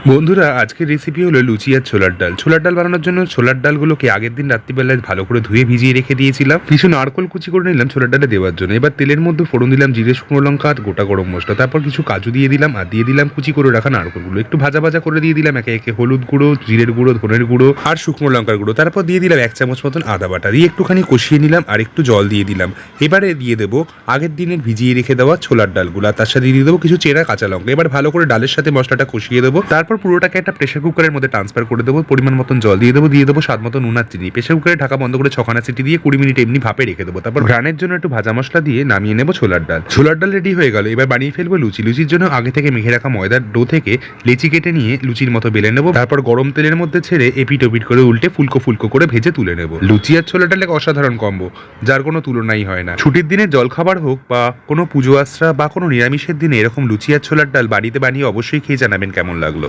বন্ধুরা, আজকের রেসিপি হলো লুচি আর ছোলার ডাল। ছোলার ডাল বানানোর জন্য ছোলার ডালগুলোকে আগের দিন রাত্রিবেলায় ভালো করে ধুয়ে ভিজিয়ে রেখে দিয়েছিলাম। কিছু নারকল কুচি করে নিলাম ছোলার ডালে দেওয়ার জন্য। এবার তেলের মধ্যে ফোড়ন দিলাম জিরে, শুকনো লঙ্কা আর গোটা গরম মশলা। তারপর কিছু কাজু দিয়ে দিলাম আর দিয়ে দিলাম কুচি করে রাখা নারকলগুলো। একটু ভাজা ভাজা করে দিয়ে দিলাম একে একে হলুদ গুঁড়ো, জিরের গুঁড়ো, ধনের গুঁড়ো আর শুকনো লঙ্কার গুঁড়ো। তারপর দিয়ে দিলাম 1 চামচ মতন আদা বাটা, দিয়ে একটুখানি কষিয়ে নিলাম আর একটু জল দিয়ে দিলাম। এবারে দিয়ে দেবো আগের দিনের ভিজিয়ে রেখে দেওয়া ছোলার ডালগুলো, তার সাথে দিয়ে দেবো কিছু চেরা কাঁচা লঙ্কা। এবার ভালো করে ডালের সাথে মশলাটা কষিয়ে দেবো। তারপর পুরোটাকে একটা প্রেসার কুকারের মধ্যে ট্রান্সফার করে দেবো। পরিমাণ মতন জল দিয়ে দেবো স্বাদ মতো নুন আর চিনি। প্রেসার কুকারে ঢাকা বন্ধ করে 6খানা সিটি দিয়ে 20 মিনিট এমনি ভাপে রেখে দেবো। তারপর ঘ্রাণের জন্য একটু ভাজা মশলা দিয়ে নামিয়ে নেবো ছোলার ডাল। ছোলার ডাল রেডি হয়ে গেল। এবার বানিয়ে ফেলবো লুচি। লুচির জন্য আগে থেকে মেখে রাখা ময়দার ডো থেকে লেচি কেটে নিয়ে লুচির মতো বেলে নেবো। তারপর গরম তেলের মধ্যে ছেড়ে এপিট ওপিট করে উল্টে ফুলকো ফুলকো করে ভেজে তুলে নেবো। লুচি আর ছোলার ডাল এক অসাধারণ কম্বো, যার কোনো তুলনাই হয় না। ছুটির দিনে জলখাবার হোক বা কোনো পুজো আশ্রা বা কোনো নিরামিষের দিনে এরকম লুচি আর ছোলার ডাল বাড়িতে বানিয়ে অবশ্যই খেয়ে জানাবেন কেমন লাগলো।